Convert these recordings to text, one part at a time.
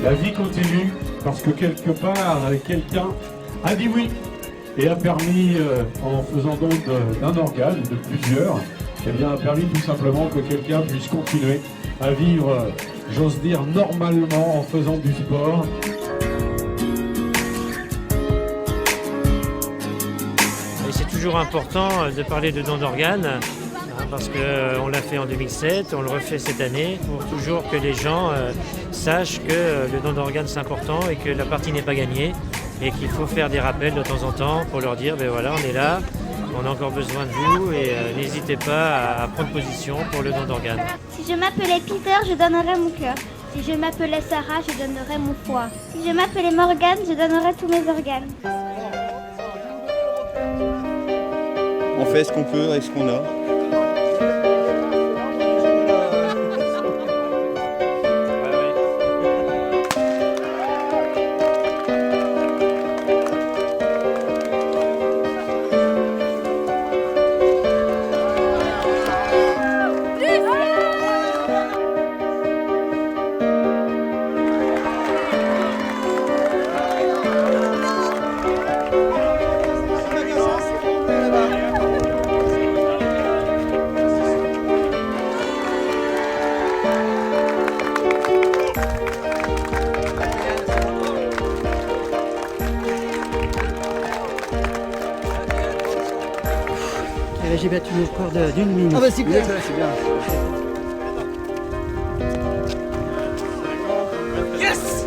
La vie continue parce que quelque part, quelqu'un a dit oui et a permis, en faisant don d'un organe, de plusieurs, eh bien, a permis tout simplement que quelqu'un puisse continuer à vivre, j'ose dire, normalement en faisant du sport. Et c'est toujours important de parler de don d'organes. Parce qu'on l'a fait en 2007, on le refait cette année, pour toujours que les gens sachent que le don d'organes c'est important et que la partie n'est pas gagnée et qu'il faut faire des rappels de temps en temps pour leur dire ben voilà, on est là, on a encore besoin de vous et n'hésitez pas à prendre position pour le don d'organes. Si je m'appelais Peter, je donnerais mon cœur. Si je m'appelais Sarah, je donnerais mon foie. Si je m'appelais Morgane, je donnerais tous mes organes. On fait ce qu'on peut avec ce qu'on a. J'ai battu le record d'une minute. Ah bah c'est bien, c'est bien. Yes!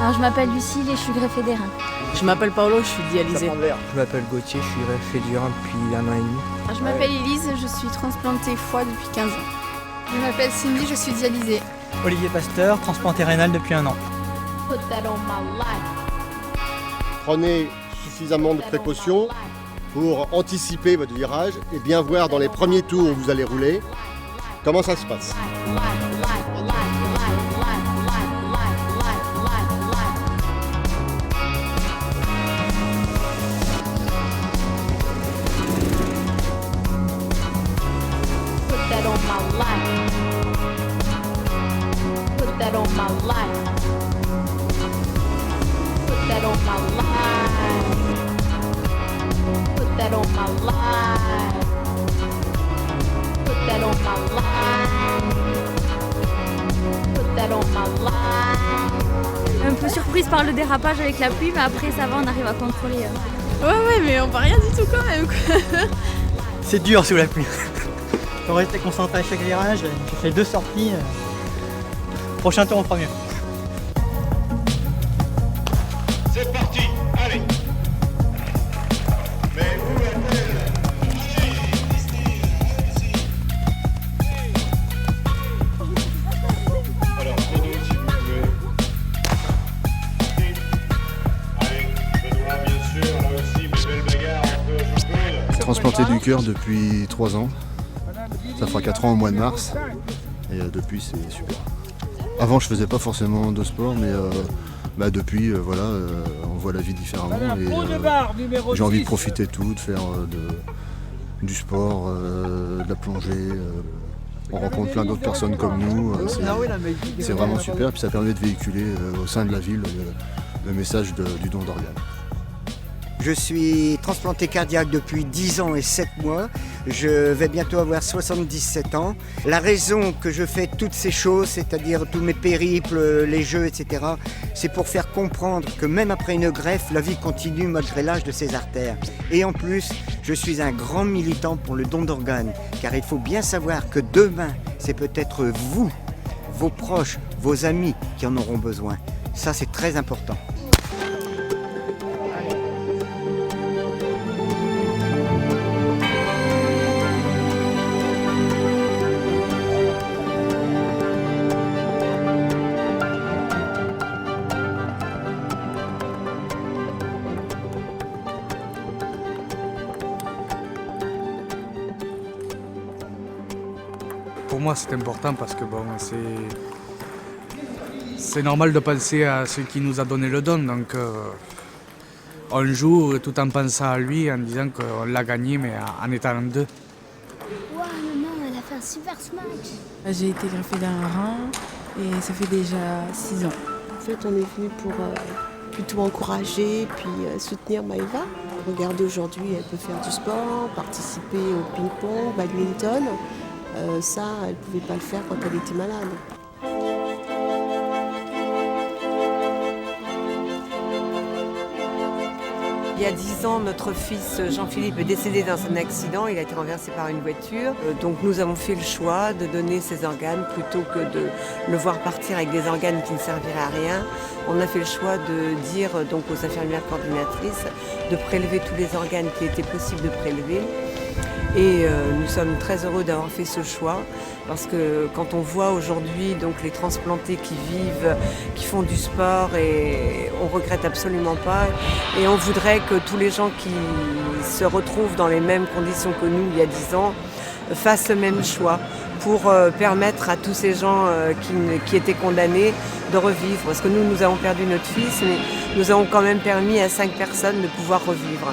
Alors je m'appelle Lucille et je suis greffée des reins. Je m'appelle Paolo, je suis dialysé. Je m'appelle Gauthier, je suis greffé du rein depuis 1 an et demi. Je m'appelle Élise, je suis transplantée foie depuis 15 ans. Je m'appelle Cindy, je suis dialysée. Olivier Pasteur, transplanté rénal depuis 1 an. Prenez suffisamment de précautions pour anticiper votre virage et bien voir dans les premiers tours où vous allez rouler comment ça se passe. Un peu surprise par le dérapage avec la pluie, mais après ça va, on arrive à contrôler. Ouais, mais on voit rien du tout quand même. C'est dur sous la pluie. Faut rester concentré à chaque virage. J'ai fait 2 sorties. Prochain tour, on fera mieux. C'est parti, allez. Mais où est-elle? Alors, chrono, s'il vous plaît. Allez, Benoît, bien sûr, là aussi, mes belles bagarres entre Jean-Paul. Transplanté du cœur depuis 3 ans. Ça fera 4 ans au mois de mars. Et depuis, c'est super. Avant, je faisais pas forcément de sport, mais depuis, voilà, on voit la vie différemment. Et j'ai envie de profiter de tout, de faire du sport, de la plongée. On rencontre plein d'autres personnes comme nous. C'est vraiment super. Puis ça permet de véhiculer au sein de la ville le message du don d'organes. Je suis transplanté cardiaque depuis 10 ans et 7 mois. Je vais bientôt avoir 77 ans. La raison que je fais toutes ces choses, c'est-à-dire tous mes périples, les jeux, etc., c'est pour faire comprendre que même après une greffe, la vie continue malgré l'âge de ses artères. Et en plus, je suis un grand militant pour le don d'organes, car il faut bien savoir que demain, c'est peut-être vous, vos proches, vos amis qui en auront besoin. Ça, c'est très important. Pour moi, c'est important parce que bon, c'est normal de penser à celui qui nous a donné le don. Donc, on joue tout en pensant à lui, en disant qu'on l'a gagné, mais en étant en deux. Waouh, maman, elle a fait un super smash. J'ai été greffée d'un rein et ça fait déjà 6 ans. En fait, on est venu pour plutôt encourager puis soutenir Maëva. Regardez, aujourd'hui, elle peut faire du sport, participer au ping-pong, badminton. Ça, elle ne pouvait pas le faire quand elle était malade. Il y a 10 ans, notre fils Jean-Philippe est décédé dans un accident. Il a été renversé par une voiture. Donc nous avons fait le choix de donner ses organes plutôt que de le voir partir avec des organes qui ne serviraient à rien. On a fait le choix de dire donc aux infirmières coordinatrices de prélever tous les organes qui étaient possibles de prélever. Et nous sommes très heureux d'avoir fait ce choix parce que quand on voit aujourd'hui donc les transplantés qui vivent, qui font du sport, et on regrette absolument pas. Et on voudrait que tous les gens qui se retrouvent dans les mêmes conditions que nous il y a 10 ans fassent le même choix pour permettre à tous ces gens qui étaient condamnés de revivre. Parce que nous avons perdu notre fils, mais nous avons quand même permis à 5 personnes de pouvoir revivre.